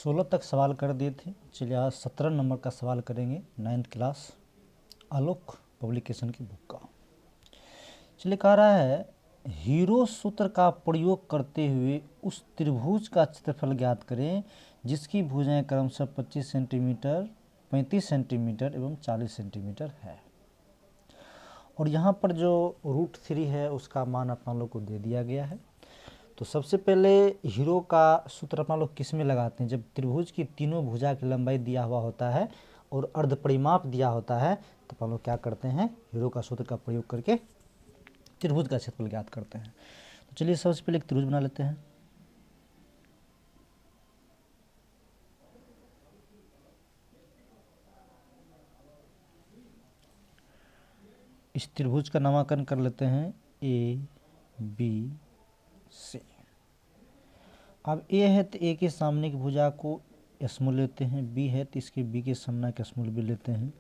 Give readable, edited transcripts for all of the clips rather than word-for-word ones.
16 तक सवाल कर दिए थे। चलिए आज 17 नंबर का सवाल करेंगे 9th क्लास आलोक पब्लिकेशन की बुक का। चलिए कह रहा है हीरो सूत्र का प्रयोग करते हुए उस त्रिभुज का क्षेत्रफल ज्ञात करें जिसकी भुजाएं क्रमशः 25 सेंटीमीटर, 35 सेंटीमीटर एवं 40 सेंटीमीटर है। और यहाँ पर जो √3 है उसका मान अपना लोग को दे दिया गया है। तो सबसे पहले हीरो का सूत्र अपना लोग किस में लगाते हैं? जब त्रिभुज की तीनों भुजा की लंबाई दिया हुआ होता है और अर्ध परिमाप दिया होता है तो अपन लोग क्या करते हैं? हीरो का सूत्र का प्रयोग करके त्रिभुज का क्षेत्रफल ज्ञात करते हैं। तो चलिए सबसे पहले एक त्रिभुज बना लेते हैं। इस त्रिभुज का नामकरण कर लेते हैं ABC। अब ए है तो ए के सामने की भुजा को स्मॉल लेते हैं, बी है तो इसके बी के सामने के स्मॉल बी लेते हैं,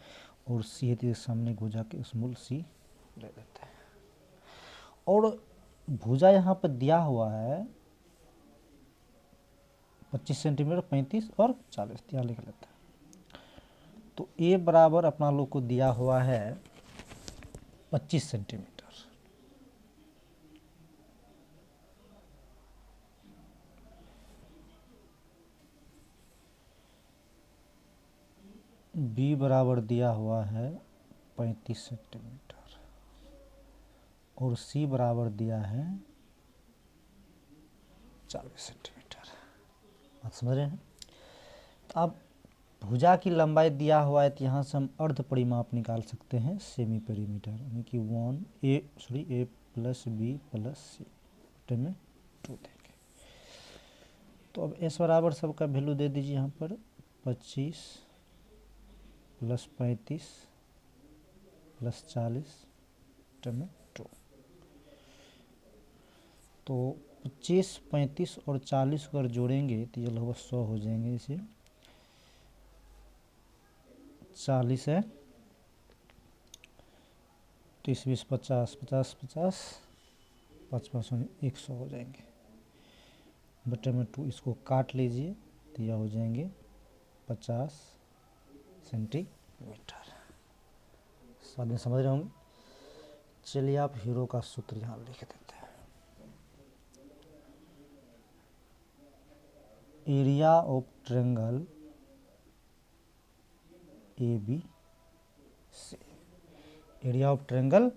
और सी है तो इसके सामने की भुजा के स्मॉल सी ले लेते हैं। और भुजा यहाँ पर दिया हुआ है 25 सेंटीमीटर, 35 और 40, यहाँ लिख लेते हैं। तो ए बराबर अपना लोग को दिया हुआ है 25 सेंटीमीटर। बी बराबर दिया हुआ है 35 सेंटीमीटर और सी बराबर दिया है 40 सेंटीमीटर। बात समझ रहे हैं? तो अब भुजा की लंबाई दिया हुआ है तो यहाँ से हम अर्ध परिमाप निकाल सकते हैं, सेमी पेरीमीटर, यानी कि ए प्लस बी प्लस सी बटे में 2 देंगे। तो अब एस बराबर सबका वैल्यू दे दीजिए यहाँ पर 25 प्लस 35 प्लस 40 बटे में 2। तो 25, 35 और 40 को अगर जोड़ेंगे तो ये लगभग 100 हो जाएंगे। इसे 40 है 30, 20, 50, 50, 50, 5, 5 100 हो जाएंगे बटे में 2। इसको काट लीजिए तो यह हो जाएंगे 50 सेंटीमीटर। साथ में समझ रहे होंगे। चलिए आप हीरो का सूत्र यहाँ लिख देते हैं। Area of triangle ABC, area of triangle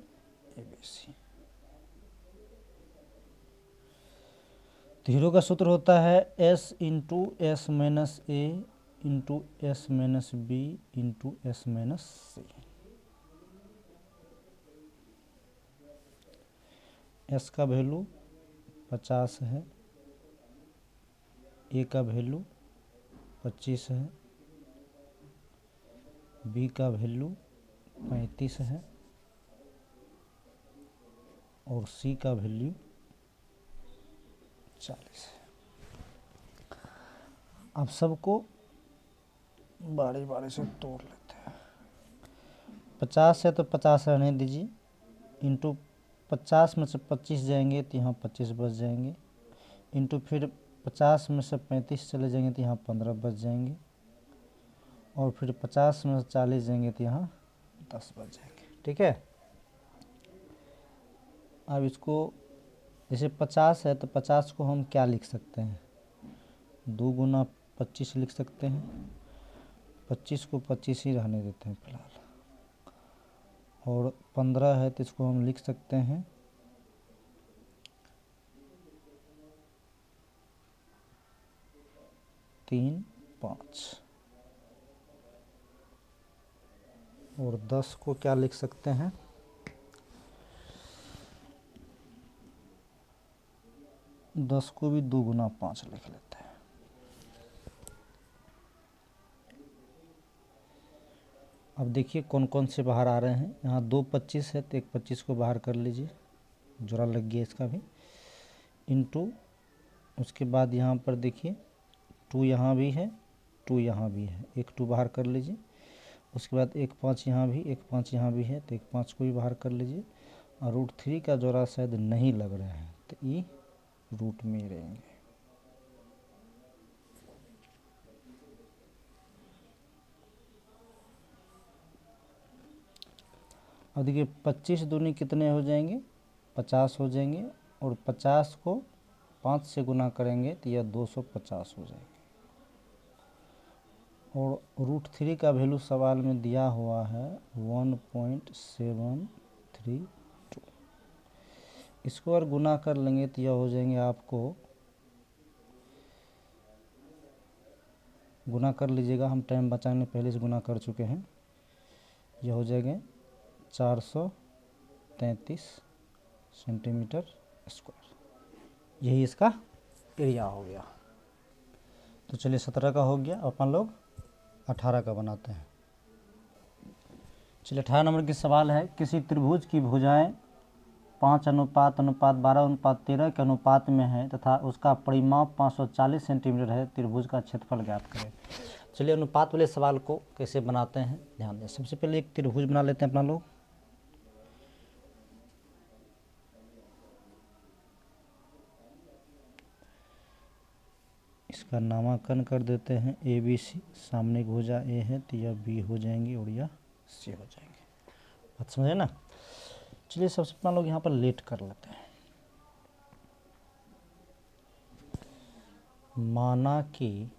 ABC। तो हीरो का सूत्र होता है S into S minus A into S minus B into S minus C. S का वैल्यू 50 है, ए का वैल्यू 25 है, बी का वैल्यू 35 है और सी का वैल्यू 40 है। अब सबको बारी बारी से तोड़ लेते हैं। 50 है तो 50 रहने दीजिए, इंटू 50 में से 25 जाएंगे तो यहाँ 25 बच जाएंगे, इंटू फिर 50 में से 35 चले जाएंगे तो यहाँ 15 बच जाएंगे, और फिर 50 में से 40 जाएंगे तो यहाँ 10 बच जाएंगे। ठीक है। अब इसको जैसे 50 है तो 50 को हम क्या लिख सकते हैं? 2 गुना 25 लिख सकते हैं। 25 को 25 ही रहने देते हैं फिलहाल। और 15 है तो इसको हम लिख सकते हैं 3, 5। और 10 को क्या लिख सकते हैं? 10 को भी 2 गुना 5 लिख लेते हैं। अब देखिए कौन कौन से बाहर आ रहे हैं। यहाँ 2 25 है तो एक 25 को बाहर कर लीजिए, जोड़ा लग गया इसका भी, इंटू उसके बाद यहाँ पर देखिए 2 यहाँ भी है, 2 यहाँ भी है, एक 2 बाहर कर लीजिए। उसके बाद एक 5 यहाँ भी, एक 5 यहाँ भी है तो एक 5 को भी बाहर कर लीजिए। और √3 का जोड़ा शायद नहीं लग रहा है तो ये रूट में ही रहेंगे। अब देखिए 25 दूनी कितने हो जाएंगे, 50 हो जाएंगे, और 50 को 5 से गुना करेंगे तो यह 250 हो जाएंगे। और √3 का वैल्यू सवाल में दिया हुआ है 1.732। इसको अगर गुना कर लेंगे तो यह हो जाएंगे, आपको गुना कर लीजिएगा, हम टाइम बचाने पहले से गुना कर चुके हैं। यह हो जाएंगे 433 सेंटीमीटर स्क्वायर, यही इसका एरिया हो गया। तो चलिए 17 का हो गया, अपन लोग 18 का बनाते हैं। चलिए 18 नंबर की सवाल है, किसी त्रिभुज की भुजाएं 5:12:13 के अनुपात में है तथा उसका परिमाप 540 सेंटीमीटर है, त्रिभुज का क्षेत्रफल ज्ञात करें। चलिए अनुपात वाले सवाल को कैसे बनाते हैं ध्यान दें। सबसे पहले एक त्रिभुज बना लेते हैं अपना लोग। इसका नामांकन कर देते हैं ABC। सामने की भुजा A है तो यह B हो जाएंगी और यह C हो जाएंगे। बात समझे ना। चलिए सबसे पहले लोग यहाँ पर लेट कर लेते हैं। माना कि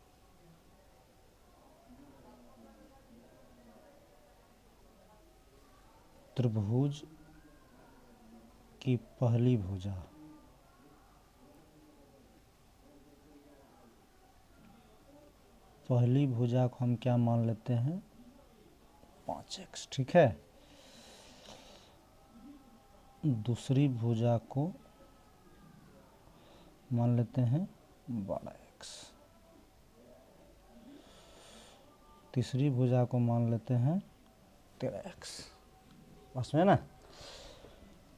त्रिभुज की पहली भुजा को हम क्या मान लेते हैं, 5x, ठीक है। दूसरी भुजा को मान लेते हैं 12x, तीसरी भुजा को मान लेते हैं 13x। बस में ना।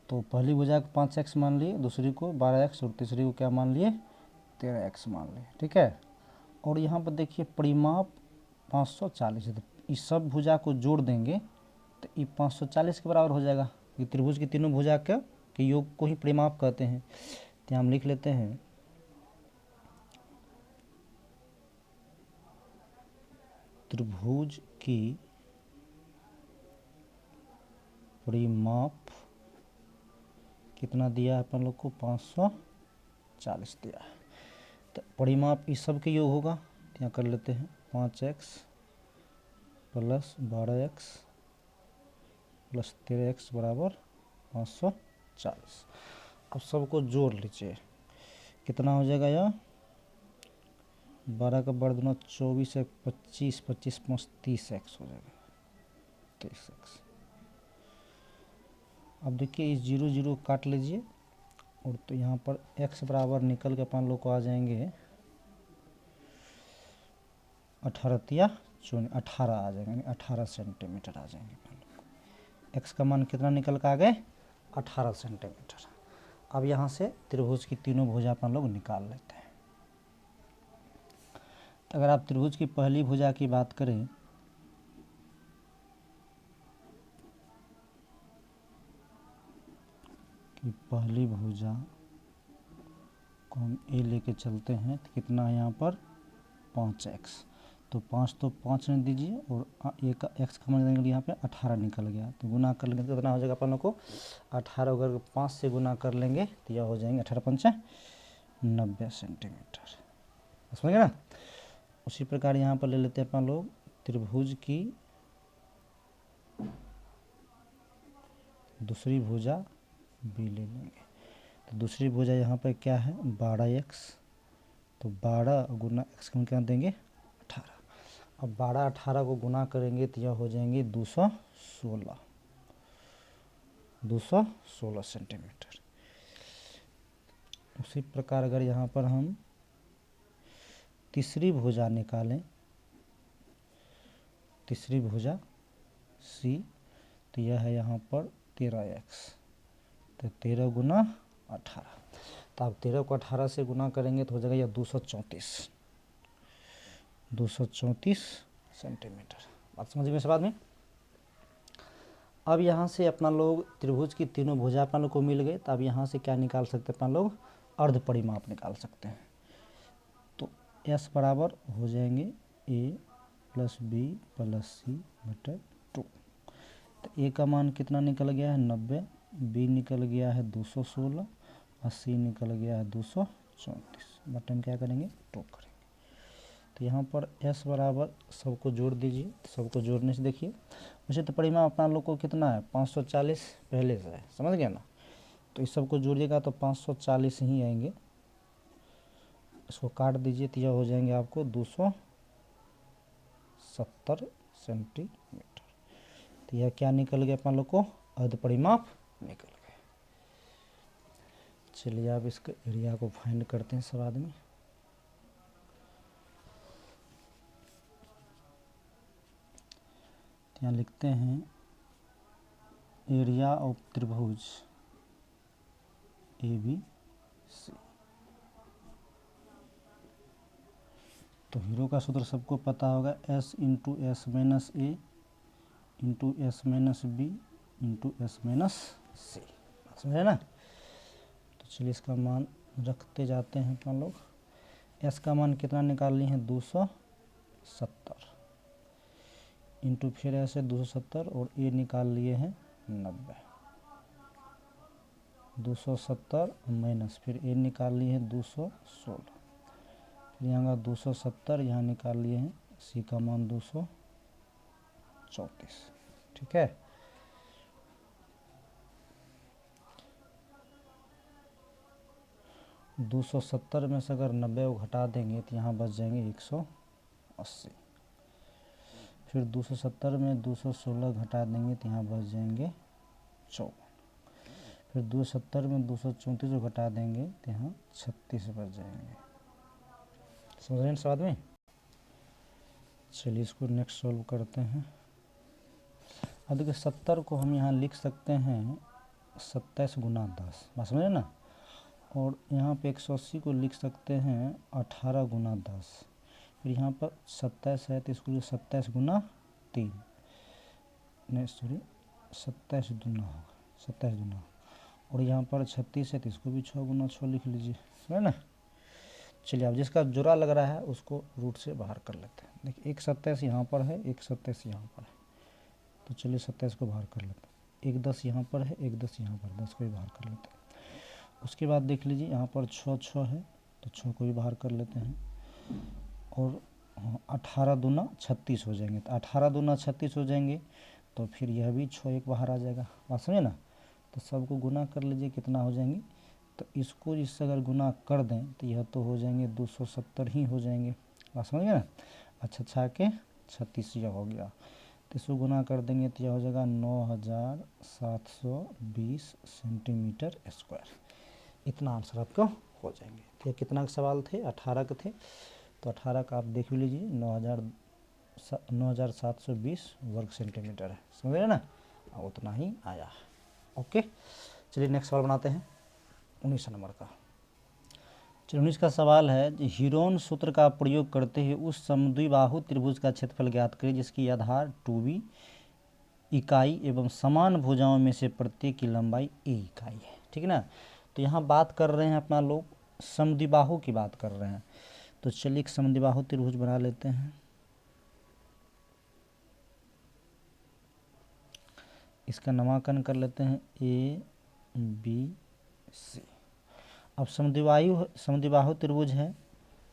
तो पहली भुजा को 5x मान लिए, दूसरी को 12x और तीसरी को क्या मान लिए, 13x मान लिए, ठीक है। और यहाँ पर देखिए परिमाप 540 है, तो इस सब भुजा को जोड़ देंगे तो ये 540 के बराबर हो जाएगा। ये त्रिभुज की तीनों भुजा के योग को ही परिमाप कहते हैं। तो हम लिख लेते हैं त्रिभुज की परिमाप कितना दिया है अपन लोग को, 540 दिया है। तो परिमाप इस सब के योग होगा, तो यहाँ कर लेते हैं 5x plus 12x plus 13x बराबर 540। अब सबको जोड़ लीजिए, कितना हो जाएगा यह, 12 का बढ़ देना 24 है, 25, 25 + 30x हो जाएगा, 30x। अब देखिए इस 0 0 काट लीजिए, और तो यहाँ पर x बराबर निकल के अपन लोग को आ जाएंगे 18 आ जाएंगे, 18 सेंटीमीटर आ जाएंगे अपन लोग। x का मान कितना निकल के आ गए, 18 सेंटीमीटर। अब यहाँ से त्रिभुज की तीनों भुजा अपन लोग निकाल लेते हैं। तो अगर आप त्रिभुज की पहली भुजा की बात करें कि पहली भुजा को हम A लेके चलते हैं तो कितना है यहाँ पर 5x, तो 5 तो 5 ने दीजिए और एक x का मान देंगे यहाँ पे 18 निकल गया, तो गुना कर लेंगे तो कितना हो जाएगा अपन लोग को 18, अगर 5 से गुना कर लेंगे तो यह हो जाएंगे 18 × 5 = 90 सेंटीमीटर। समझ गए ना। उसी प्रकार यहाँ पर ले लेते हैं अपन लोग त्रिभुज की दूसरी भुजा B ले लेंगे। तो दूसरी भुजा यहाँ पर क्या है 12x, तो 12 गुना x का क्या देंगे 18। अब 12 18 को गुना करेंगे तो यह हो जाएंगे 216 सेंटीमीटर। उसी प्रकार अगर यहाँ पर हम तीसरी भुजा निकालें, तीसरी भुजा C, तो यह है यहाँ पर 13x, तो 13 गुना 18। तो आप 13 को 18 से गुना करेंगे तो हो जाएगा यह 234 सेंटीमीटर। बात समझ में इस बात में। अब यहाँ से अपना लोग त्रिभुज की तीनों भुजा अपना लोग को मिल गए, तो अब यहाँ से क्या निकाल सकते हैं अपना लोग, अर्ध परिमाप निकाल सकते हैं। तो S बराबर हो जाएंगे A + B + C/2। तो ए का मान कितना निकल गया है 90, बी निकल गया है 216 और सी निकल गया है 234। बट हम क्या करेंगे 2 करेंगे। तो यहाँ पर s बराबर सबको जोड़ दीजिए। सबको जोड़ने से देखिए वैसे तो परिमाप अपना लोग को कितना है 540 पहले से है, समझ गया ना। तो इस सबको जोड़िएगा तो 540 ही आएंगे। इसको काट दीजिए तो यह हो जाएंगे आपको 270 सेंटीमीटर। तो यह क्या निकल गया अपना लोग को अर्ध परिमाप निकल गया। चलिए आप इसके एरिया को फाइंड करते हैं सब आदमी। यहाँ लिखते हैं एरिया ऑफ त्रिभुज ABC। तो हीरो का सूत्र सबको पता होगा S into S minus A into S minus B into S minus C, समझे ना। तो चलिए इसका मान रखते जाते हैं अपन लोग। S का मान कितना निकाल लिए हैं 270 इंटू फिर ऐसे 270 और ए निकाल लिए हैं 90। 270 माइनस फिर ए निकाल लिए हैं 216, फिर यहाँ का 270 यहाँ निकाल लिए हैं सी का मान 234। ठीक है। दो 270 में से अगर 90 को घटा देंगे तो यहाँ बच जाएंगे 180। फिर 270 में 216 घटा देंगे तो यहाँ बच जाएंगे 54। फिर 270 में 234 को घटा देंगे तो यहाँ 36 बच जाएंगे। समझ रहे हैं सब आदमी। चलिए इसको नेक्स्ट सॉल्व करते हैं। अब देखिए 70 को हम यहाँ लिख सकते हैं 27 गुना 10, बात समझे ना। और यहाँ पे 180 को लिख सकते हैं 18 गुना 10। फिर यहाँ पर 27 है तो इसको 27 गुना 3, नहीं सॉरी 27 दूना होगा, 27 दूना। और यहाँ पर 36 है तो इसको भी 6 गुना 6 लिख लीजिए, समझे ना। चलिए अब जिसका जोड़ा लग रहा है उसको रूट से बाहर कर लेते हैं। देखिए एक 27 यहाँ पर है, एक 27 यहाँ पर है, तो चलिए 27 को बाहर कर लेते हैं। एक 10 यहाँ पर है, एक 10 यहाँ पर, 10 को भी बाहर कर लेते हैं। उसके बाद देख लीजिए यहाँ पर 6 है तो 6 को भी बाहर कर लेते हैं। और 18 दूना 36 हो जाएंगे, तो 18 दूना 36 हो जाएंगे तो फिर यह भी 6 एक बाहर आ जाएगा, बात समझे ना। तो सबको गुना कर लीजिए कितना हो जाएंगे। तो इसको इससे अगर गुना कर दें तो यह तो हो जाएंगे 270 ही हो जाएंगे, बात समझ गए ना। अच्छा के 36 यह हो गया। तो इसको गुना कर देंगे तो यह हो जाएगा 9720 सेंटीमीटर स्क्वायर। इतना आंसर आपको हो जाएंगे। तो ये कितना के सवाल थे 18 के थे, तो 18 का आप देख भी लीजिए 9720 वर्ग सेंटीमीटर है, समझ रहे ना। उतना ही आया है। ओके चलिए नेक्स्ट सवाल बनाते हैं 19 नंबर का। चलिए 19 का सवाल है हीरोन सूत्र का प्रयोग करते हुए उस समद्विबाहु त्रिभुज का क्षेत्रफल ज्ञात करें जिसकी आधार 2b इकाई एवं समान भुजाओं में से प्रत्येक की लंबाई a इकाई है। ठीक है ना। तो यहाँ बात कर रहे हैं अपना लोग समद्विबाहु की बात कर रहे हैं। तो चलिए एक समद्विबाहु त्रिभुज बना लेते हैं। इसका नामकरण कर लेते हैं ABC। अब समद्विबाहु त्रिभुज है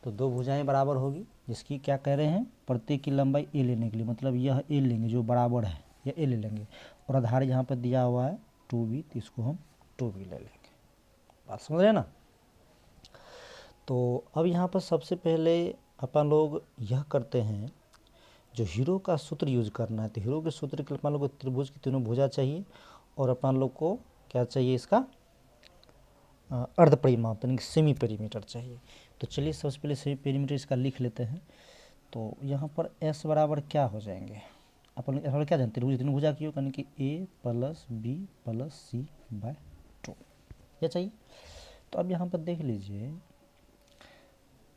तो दो भुजाएं बराबर होगी, जिसकी क्या कह रहे हैं प्रत्येक की लंबाई a लेने के लिए, मतलब यह a लेंगे जो बराबर है, यह a ले लेंगे। और आधार यहाँ पर दिया हुआ है 2b, तो इसको हम 2b ले लेंगे, बात समझ रहे हैं ना। तो अब यहाँ पर सबसे पहले अपन लोग यह करते हैं जो हीरो का सूत्र यूज करना है। तो हीरो के सूत्र के अपन लोग को त्रिभुज की तीनों भुजा चाहिए और अपन लोग को क्या चाहिए, इसका अर्ध परिमाप यानी कि सेमी पेरीमीटर चाहिए। तो चलिए सबसे पहले सेमी पेरीमीटर इसका लिख लेते हैं। तो यहाँ पर s बराबर क्या हो जाएंगे, अपन लोग क्या जानते हैं, तीनों भुजा की हो यानी कि a plus B plus C by 2 यह चाहिए। तो अब यहाँ पर देख लीजिए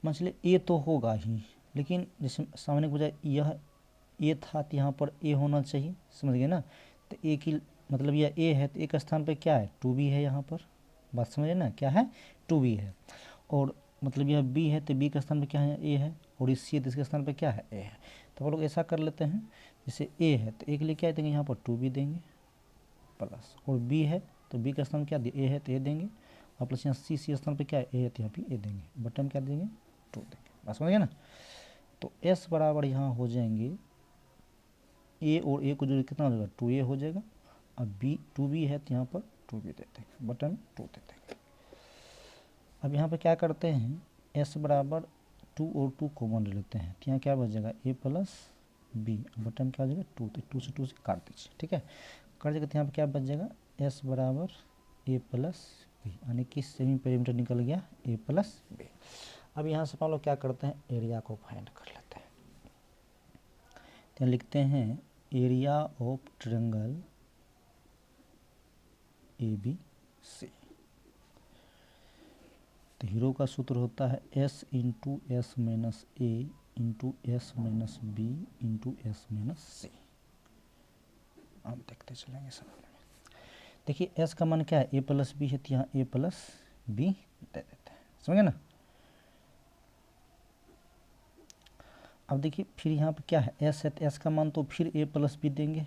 मान चलिए a तो होगा ही, लेकिन जैसे सामने भुजा यह a था तो यहाँ पर a होना चाहिए, समझ गए ना। तो a की मतलब यह a है तो एक स्थान पर क्या है 2b है, यहाँ पर बात समझे ना, क्या है 2b है। और मतलब यह b है तो b के स्थान पर क्या है a है, और इस सी है तो इसके स्थान पे क्या है, ए है। तो हम लोग ऐसा कर लेते हैं, जैसे ए है तो ए के लिए क्या देंगे, यहाँ पर 2b देंगे प्लस, और बी है तो बी का स्थान क्या दिए, ए है तो ए देंगे, और प्लस यहाँ सी स्थान पे क्या है, ए है तो यहाँ पे ए देंगे, बटन क्या देंगे, 2 देंगे। बस समझ गए ना। तो एस बराबर यहाँ हो जाएंगे ए और ए को जो कितना हो जाएगा, 2a हो जाएगा, अब बी 2b है तो यहाँ पर 2b दे देंगे, बटन 2 दे देंगे। अब यहाँ पे क्या करते हैं, s बराबर 2 और 2 कॉमन ले लेते हैं, तो यहाँ क्या बच जाएगा, a प्लस बी, बटन क्या हो जाएगा 2, तो 2 से काट दीजिए, ठीक है। काट जाएगा तो यहाँ पे क्या बच जाएगा, s बराबर a प्लस बी, यानी कि सेमी पेरीमीटर निकल गया a प्लस बी। अब यहाँ से हम लोग क्या करते हैं, एरिया को फाइंड कर लेते हैं। तो लिखते हैं एरिया ऑफ ट्रायंगल ABC। तो हीरो का सूत्र होता है S into S minus A into S minus B into S minus C. आप देखते चलेंगे सवाल में। देखिए S का मान क्या है, a प्लस बी है, तो यहाँ a प्लस बी दे देते हैं, समझे ना। अब देखिए फिर यहाँ पे क्या है, S है तो S का मान तो फिर a प्लस बी देंगे,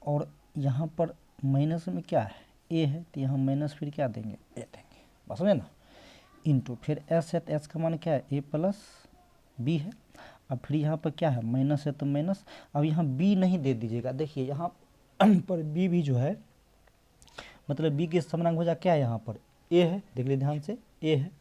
और यहाँ पर माइनस में क्या है, a है तो यहाँ माइनस फिर क्या देंगे, a देंगे, बस समझे ना। इंटू फिर s है तो s का मान क्या है, a प्लस बी है, अब फिर यहाँ पर क्या है, माइनस है तो माइनस, अब यहाँ b नहीं दे दीजिएगा। देखिए यहाँ पर b भी जो है, मतलब b के समनांक हो जा क्या है, यहाँ पर a है, देख लीजिए ध्यान से, a है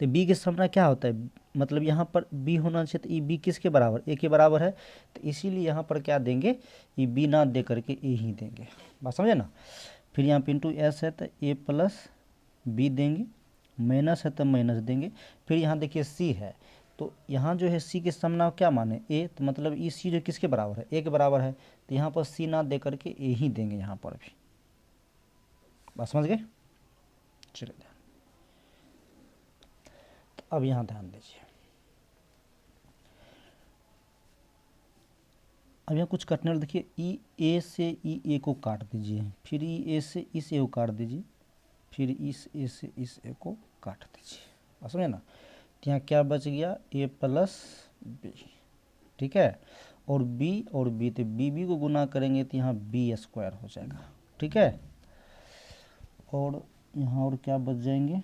तो b के समनांक क्या होता है, मतलब यहाँ पर b होना चाहिए, तो ये b किसके बराबर, a के बराबर है, तो इसीलिए यहाँ पर क्या देंगे, ये b ना दे करके a ही देंगे, बात समझे ना। फिर यहाँ पे इंटू s है तो a प्लस बी देंगे, माइनस है तो माइनस देंगे। फिर यहाँ देखिए c है, तो यहाँ जो है c के समनांक क्या माने, a, तो मतलब ये c जो किसके बराबर है, a के बराबर है, तो यहाँ पर c ना दे करके a ही देंगे यहाँ पर भी, बात समझ गए। चलिए ध्यान, तो अब यहाँ ध्यान दीजिए, अब यहाँ कुछ काटने वाला, देखिए ई ए से ई ए को काट दीजिए, फिर ई ए से इस ए को काट दीजिए, फिर इस ए से इस ए को काट दीजिए, समझे ना। तो यहाँ क्या बच गया, ए प्लस बी, ठीक है, और बी तो बी को गुना करेंगे तो यहाँ बी स्क्वायर हो जाएगा, ठीक है। और यहाँ और क्या बच जाएंगे,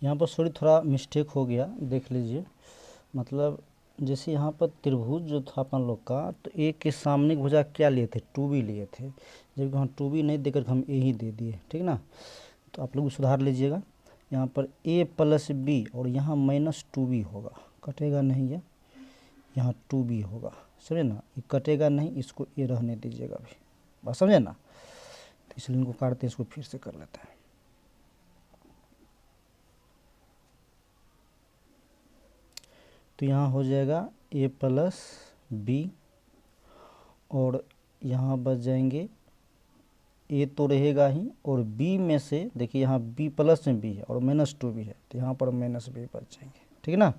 यहाँ पर सॉरी थोड़ा मिस्टेक हो गया, देख लीजिए, मतलब जैसे यहाँ पर त्रिभुज जो था अपन लोग का, तो ए के सामने की भुजा क्या लिए थे, 2b लिए थे, जबकि हम 2b नहीं देकर हम ए ही दे दिए, ठीक ना। तो आप लोग सुधार लीजिएगा, यहाँ पर a प्लस बी और यहाँ माइनस 2b होगा, कटेगा नहीं है, यहाँ 2b होगा, समझे ना, ये कटेगा नहीं, इसको ए रहने दीजिएगा अभी, बस समझे ना। तो इसलिए इनको काटते हैं, इसको फिर से कर लेते हैं। तो यहाँ हो जाएगा a प्लस बी, और यहाँ बच जाएंगे a तो रहेगा ही, और b में से देखिए यहाँ b प्लस में b है और माइनस 2b है, तो यहाँ पर माइनस b बच जाएंगे, ठीक है ना।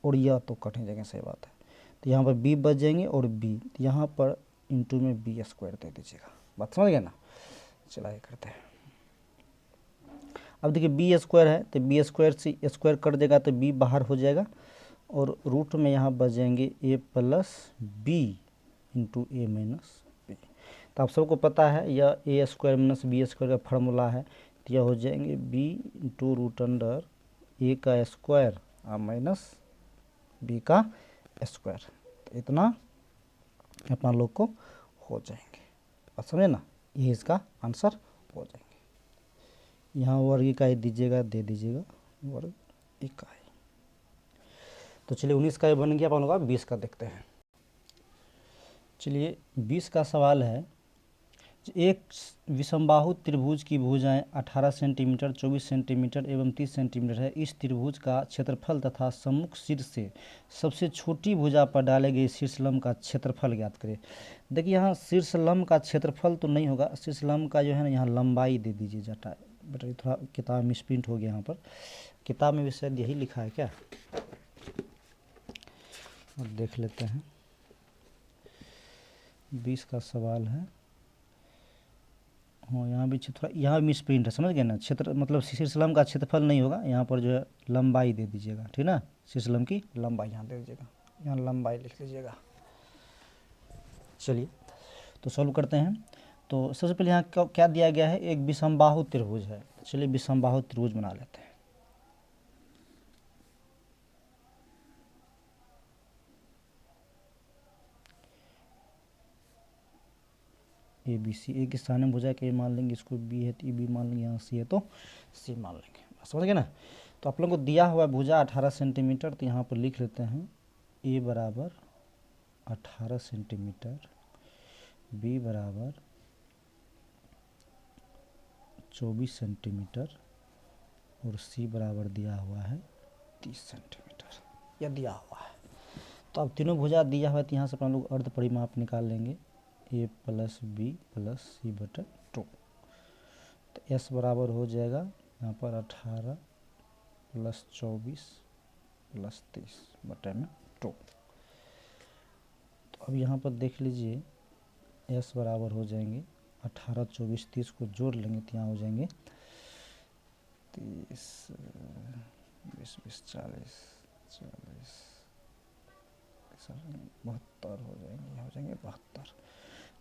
और यह तो कट नहीं जाएंगे, सही बात है, तो यहाँ पर b बच जाएंगे, और b तो यहाँ पर इंटू में b स्क्वायर दे दीजिएगा, बात समझ गए ना। चलाइए करते हैं, अब देखिए b स्क्वायर है तो b स्क्वायर से स्क्वायर कट जाएगा तो b बाहर हो जाएगा, और रूट में यहाँ बच जाएंगे a plus B into A minus B. तो आप सबको पता है यह A square minus B square का फार्मूला है, तो यह हो जाएंगे b into root under A का स्क्वायर और माइनस बी का स्क्वायर, तो इतना अपना लोग को हो जाएंगे, बात समझे ना, ये इसका आंसर हो जाएंगे। यहाँ वर्ग इकाई दीजिएगा, दे दीजिएगा वर्ग इकाई। तो चलिए 19 का ये बन गया, अपन लोग 20 का देखते हैं। चलिए 20 का सवाल है, एक विषमबाहु त्रिभुज की भुजाएं 18 सेंटीमीटर, 24 सेंटीमीटर एवं 30 सेंटीमीटर है। इस त्रिभुज का क्षेत्रफल तथा सम्मुख शीर्ष से सबसे छोटी भुजा पर डाले गए शीर्षलंब का क्षेत्रफल ज्ञात करें। देखिए यहाँ शीर्षलंब का क्षेत्रफल तो नहीं होगा, शीर्षलंब का जो है ना यहाँ लंबाई दे दीजिए जटा, बेटा थोड़ा किताब मिसप्रिंट हो गया, यहाँ पर किताब में भी शायद यही लिखा है क्या, और देख लेते हैं। 20 का सवाल है, हाँ यहाँ भी थोड़ा, यहाँ भी मिस प्रिंट है, समझ गए ना। क्षेत्र मतलब शीर्षलम का क्षेत्रफल नहीं होगा, यहाँ पर जो है लंबाई दे दीजिएगा, ठीक ना। शीर्षलम की लंबाई यहाँ दे दीजिएगा, यहाँ लंबाई लिख लीजिएगा। चलिए तो सॉल्व करते हैं। तो सबसे पहले यहाँ क्या दिया गया है, एक विषमबाहु त्रिभुज है। चलिए विषमबाहु त्रिभुज बना लेते हैं। ए बी सी, ए के स्थान में भुजा के मान लेंगे, इसको बी है तो बी मान लेंगे, यहाँ सी है तो सी मान लेंगे, समझ गए ना। तो आप लोगों को दिया हुआ भुजा 18 सेंटीमीटर, तो यहाँ पर लिख लेते हैं ए बराबर 18 सेंटीमीटर, बी बराबर 24 सेंटीमीटर और सी बराबर दिया हुआ है 30 सेंटीमीटर, यह दिया हुआ है। तो अब तीनों भुजा दिया हुआ है, तो यहाँ से अपन लोग अर्ध परिमाप निकाल लेंगे, ए प्लस बी प्लस सी बटे 2। तो एस बराबर हो जाएगा यहाँ पर 18 प्लस 24 प्लस 30 बटे में 2। तो अब यहाँ पर देख लीजिए एस बराबर हो जाएंगे 18 24 30 को जोड़ लेंगे तो यहाँ हो जाएंगे 30 20 20 40 40 72 हो जाएंगे, यहाँ हो जाएंगे 72।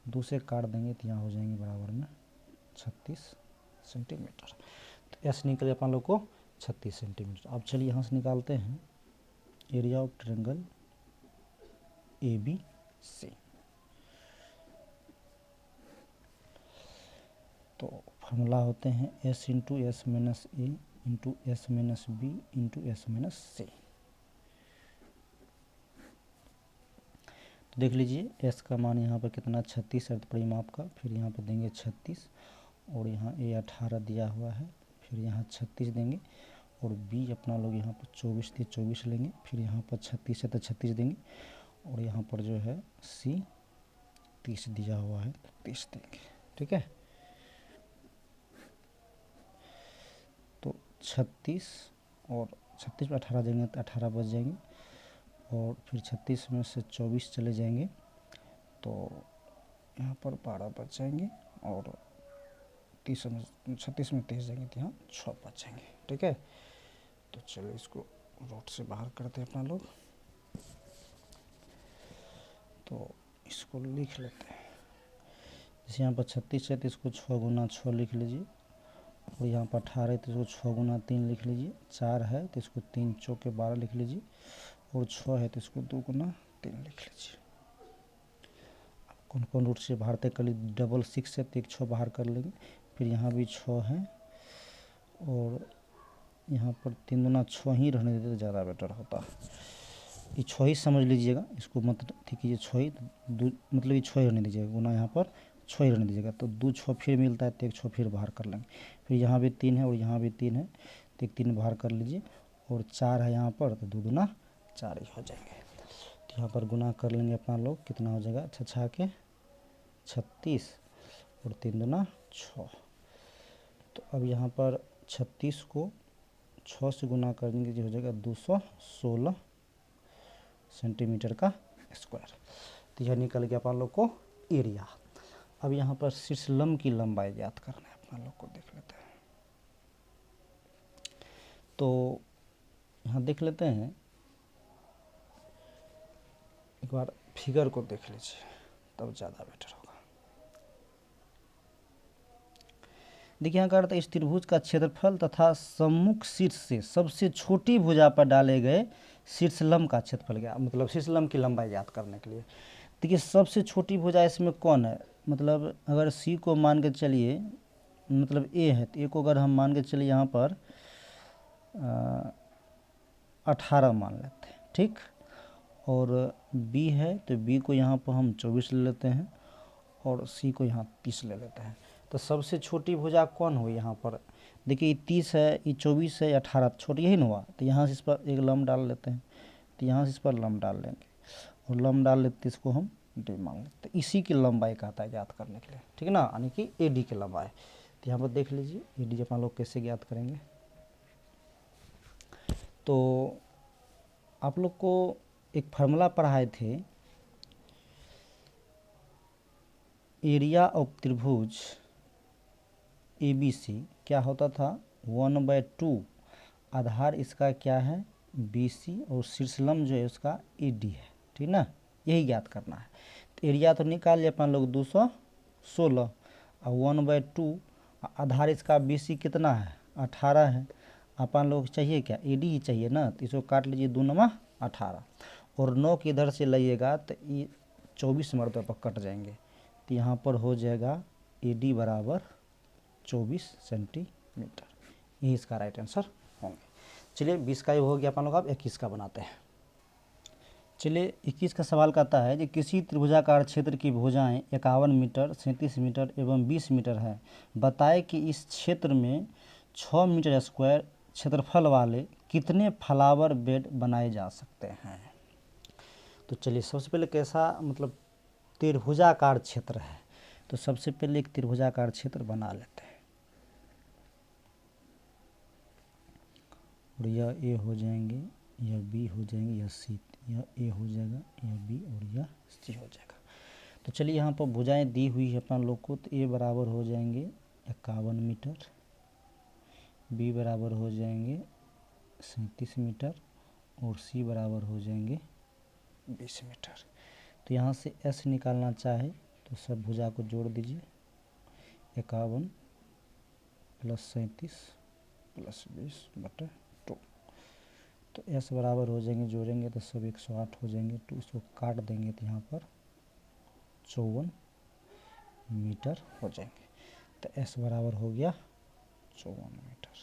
दूसरे काट देंगे तो यहाँ हो जाएंगे बराबर में 36 सेंटीमीटर। तो एस निकले अपन लोग को 36 सेंटीमीटर। अब चलिए यहाँ से निकालते हैं area of triangle A B C. तो फार्मूला होते हैं S into S minus A into S minus B into S minus C. तो देख लीजिए एस का मान यहाँ पर कितना 36 अर्ध परिमाप का, फिर यहाँ पर देंगे 36 और यहाँ ए 18 दिया हुआ है, फिर यहाँ 36 देंगे और बी अपना लोग यहाँ पर 24 दिए 24 लेंगे, फिर यहाँ पर 36 है तो 36 देंगे और यहाँ पर जो है सी 30 दिया हुआ है तो 30 देंगे, ठीक है। तो 36 और 36 में 18 देंगे तो 18 बच जाएंगे और फिर 36 में से 24 चले जाएंगे तो यहाँ पर 12 बच जाएंगे और 36 में 30 जाएंगे तो यहाँ 6 बच जाएंगे, ठीक है। तो चलिए इसको रोड से बाहर करते हैं अपना लोग। तो इसको लिख लेते हैं, जैसे यहाँ पर 36 है तो इसको 6 गुना 6 लिख लीजिए और यहाँ पर 18 है तो इसको 6 गुना 3 लिख लीजिए, 4 है तो इसको 3 चौके 12 लिख लीजिए और 6 है तो इसको 2 गुना 3 लिख लीजिए। कौन कौन रूट से बाहर तक कर लीजिए, डबल 6 है तो एक 6 बाहर कर लेंगे, फिर यहाँ भी 6 है और यहाँ पर 3 गुना 6 ही रहने देते तो ज़्यादा बेटर होता। ये 6 ही समझ लीजिएगा, इसको मत ठीक कीजिए 6 ही, मतलब ये 6 ही रहने दीजिएगा, गुना यहाँ पर 6 ही रहने दीजिएगा। तो 2 6 फिर मिलता है तो एक 6 फिर बाहर कर लेंगे, फिर यहाँ भी 3 है और यहाँ भी 3 है तो एक 3 बाहर कर लीजिए और 4 है यहाँ पर तो 2 गुना 4 ही हो जाएंगे। तो यहाँ पर गुना कर लेंगे अपना लोग, कितना हो जाएगा 6 के 36 और 3 गुना 6। तो अब यहाँ पर 36 को 6 से गुना कर देंगे जो हो जाएगा 216 सेंटीमीटर का स्क्वायर। तो यह निकल गया अपन लोग को एरिया। अब यहाँ पर शीर्षलंब की लंबाई ज्ञात करना है अपना लोग को, देख लेते हैं। तो यहाँ देख लेते हैं, एक बार फिगर को देख लीजिए तब ज़्यादा बेटर होगा। देखिए यहाँ का अर्थ इस त्रिभुज का क्षेत्रफल तथा सम्मुख शीर्ष से सबसे छोटी भुजा पर डाले गए शीर्षलंब का क्षेत्रफल क्या, मतलब शीर्षलंब की लंबाई ज्ञात करने के लिए। देखिए सबसे छोटी भुजा इसमें कौन है, मतलब अगर सी को मान के चलिए, मतलब ए है तो ए को अगर हम मान के चलिए यहाँ पर 18 मान लेते हैं, ठीक। और बी है तो बी को यहाँ पर हम 24 ले लेते हैं और सी को यहाँ 30 ले लेते हैं। तो सबसे छोटी भुजा कौन हुई यहाँ पर, देखिए ये 30 है, ये 24 है, 18, छोटी यही ना हुआ। तो यहाँ से इस पर एक लम्ब डाल लेते हैं, तो यहाँ से इस पर लम्ब डाल लेंगे और लम्ब डाल लेते इसको हम डी मान लेते हैं। इसी की लंबाई कहता है ज्ञात करने के लिए, ठीक है ना, यानी कि ए डी की लंबाई। तो यहाँ पर देख लीजिए ए डी अपना लोग कैसे ज्ञात करेंगे। तो आप लोग को एक फार्मूला पढ़ाए थे, एरिया ऑफ त्रिभुज ABC क्या होता था 1/2, आधार इसका क्या है BC और शीर्षलंब जो है उसका AD है, ठीक ना, यही ज्ञात करना है। तो एरिया तो निकाल लिया अपन लोग 216 और 1/2 आधार इसका BC कितना है 18 है, अपन लोग चाहिए क्या AD ही चाहिए ना, तो इसको काट लीजिए 2 नमा 18 और 9 के इधर से लाइएगा तो ये 24 मरतबा पर कट जाएंगे, तो यहाँ पर हो जाएगा AD बराबर 24 सेंटीमीटर, यही इसका राइट आंसर होंगे। चलिए 20 का हो गया, अपन लोग अब 21 का बनाते हैं। चलिए 21 का सवाल कहता है कि किसी त्रिभुजाकार क्षेत्र की भुजाएं 51 मीटर 37 मीटर एवं 20 मीटर है, बताए कि इस क्षेत्र में 6 मीटर स्क्वायर क्षेत्रफल वाले कितने फ्लावर बेड बनाए जा सकते हैं। तो चलिए सबसे पहले कैसा मतलब त्रिभुजाकार क्षेत्र है, तो सबसे पहले एक त्रिभुजाकार क्षेत्र बना लेते हैं और यह ए हो जाएंगे, यह बी हो जाएंगे, यह सी, यह ए हो जाएगा, यह बी और यह सी हो जाएगा। तो चलिए यहाँ पर भुजाएं दी हुई है अपन लोग को, तो ए बराबर हो जाएंगे 51 मीटर, बी बराबर हो जाएंगे 37 मीटर और सी बराबर हो जाएंगे 20 मीटर। तो यहाँ से एस निकालना चाहे तो सब भुजा को जोड़ दीजिए, 51 + 37 + 20/2, तो एस बराबर हो जाएंगे, जोड़ेंगे तो सब 108 हो जाएंगे, तो इसको काट देंगे तो यहाँ पर 54 मीटर हो जाएंगे, तो एस बराबर हो गया 54 मीटर।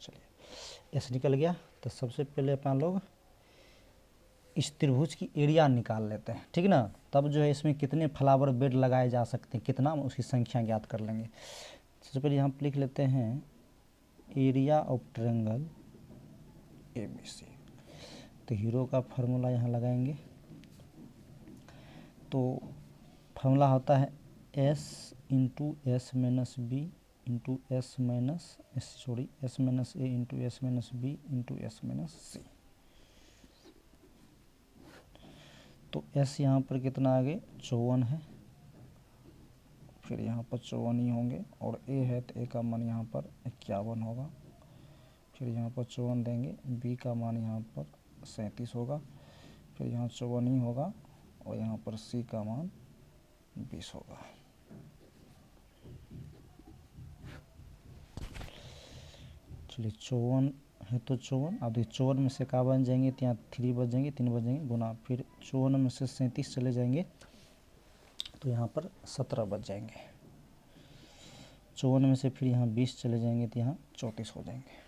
चलिए एस निकल गया, तो सबसे पहले अपन लोग इस त्रिभुज की एरिया निकाल लेते हैं, ठीक ना, तब जो है इसमें कितने फ्लावर बेड लगाए जा सकते हैं, कितना उसकी संख्या ज्ञात कर लेंगे। सबसे पहले यहाँ पर लिख लेते हैं एरिया ऑफ ट्रायंगल ABC, तो हीरो का फार्मूला यहाँ लगाएंगे, तो फार्मूला होता है S × S - B × S - S - A × S - B × S - C। तो S यहाँ पर कितना आ गए 54 है, फिर यहाँ पर 54 ही होंगे, और A है तो A का मान यहाँ पर 51 होगा, फिर यहाँ पर 54 देंगे, B का मान यहाँ पर 37 होगा, फिर यहाँ 54 ही होगा, और यहाँ पर C का मान 20 होगा। चलिए 54 है तो 54, अब देखिए 54 में से का बन जाएंगे, तो यहाँ 3 बच जाएंगे, 3 बच जाएंगे गुना, फिर 54 में से 37 चले जाएंगे तो यहाँ पर 17 बच जाएंगे, 54 में से फिर यहाँ 20 चले जाएंगे तो यहाँ 34 हो जाएंगे।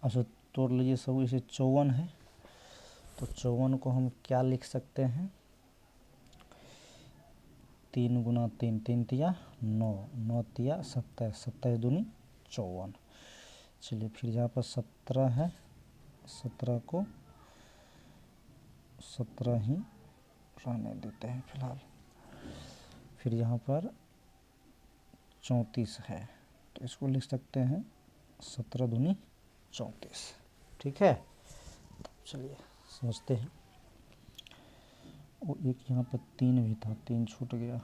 अब सब तोड़ लीजिए, सब इसे 54 है, तो 54 को हम क्या लिख सकते हैं 3 × 3 3 तिया 9, 9 तिया 27, 27 दूनी 54। चलिए फिर यहाँ पर 17 है, 17 को 17 ही रहने देते हैं फिलहाल, फिर यहाँ पर 34 है, तो इसको लिख सकते हैं 17 दूनी 34, ठीक है। चलिए समझते हैं, वो एक यहाँ पर 3 भी था, 3 छूट गया,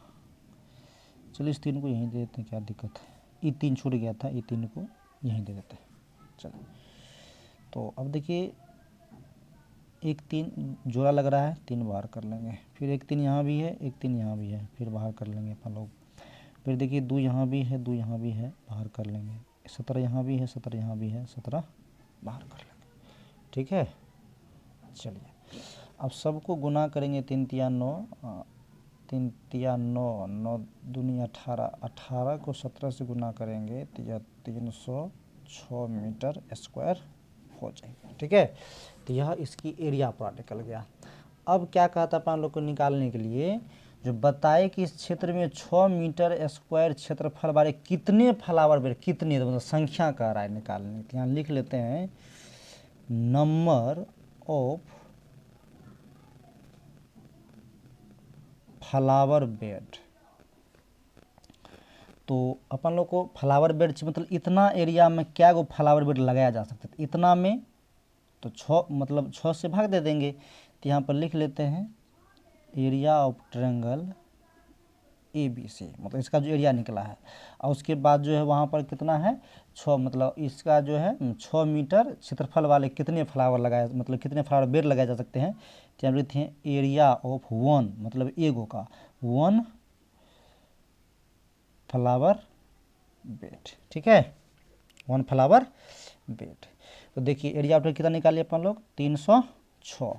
चलिए इस 3 को यहीं दे देते हैं, क्या दिक्कत है, ये 3 छूट गया था, ये 3 को यहीं दे देते हैं। चलिए तो अब देखिए एक 3 जोड़ा लग रहा है, 3 बाहर कर लेंगे, फिर एक 3 यहाँ भी है, एक 3 यहाँ भी है, फिर बाहर कर लेंगे अपन लोग, फिर देखिए 2 यहाँ भी है, 2 यहाँ भी है, बाहर कर लेंगे, 17 यहाँ भी है, 17 यहाँ भी है, 17 बाहर कर लेंगे, ठीक है। चलिए अब सबको गुना करेंगे, 3 तिया 9, 3 तिया 9, 9 दूनी 18, 18 को 17 से गुना करेंगे तो यह 306 मीटर स्क्वायर हो जाएंगे, ठीक है। तो यह इसकी एरिया पूरा निकल गया। अब क्या कहता है अपन लोग को निकालने के लिए, जो बताए कि इस क्षेत्र में 6 मीटर स्क्वायर क्षेत्रफल वाले कितने फ्लावर बेड, कितने तो मतलब संख्या कह रहा है निकालने, तो यहाँ लिख लेते हैं नंबर ऑफ फ्लावर बेड। तो अपन लोग को फ्लावर बेड मतलब इतना एरिया में क्या गो फ्लावर बेड लगाया जा सकता है, इतना में तो 6 मतलब 6 से भाग दे देंगे, तो यहाँ पर लिख लेते हैं area of triangle A B C, मतलब इसका जो एरिया निकला है। और उसके बाद जो है वहाँ पर कितना है 6, मतलब इसका जो है 6 मीटर क्षेत्रफल वाले कितने फ्लावर लगाए, मतलब कितने फ्लावर बेड लगाए जा सकते हैं। तो यहाँ लिखते हैं एरिया ऑफ वन, मतलब एगो का 1 फ्लावर बेड, ठीक है, 1 फ्लावर बेड। तो देखिए एरिया ऑफ कितना निकालिए अपन लोग 306,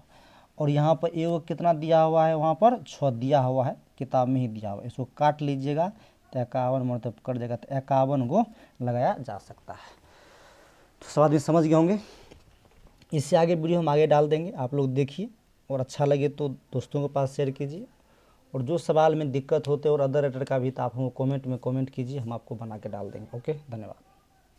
और यहाँ पर एगो कितना दिया हुआ है, वहाँ पर 6 दिया हुआ है, किताब में ही दिया हुआ है। इसको काट लीजिएगा तो 51 मतलब कट जाएगा, तो 51 गो लगाया जा सकता है। तो सब आदमी समझ गए होंगे। इससे आगे वीडियो हम आगे डाल देंगे, आप लोग देखिए, और अच्छा लगे तो दोस्तों के पास शेयर कीजिए। और जो सवाल में दिक्कत होते और अदर रेटर का भी, तो आप हमको कमेंट में कमेंट कीजिए, हम आपको बना के डाल देंगे। ओके, धन्यवाद।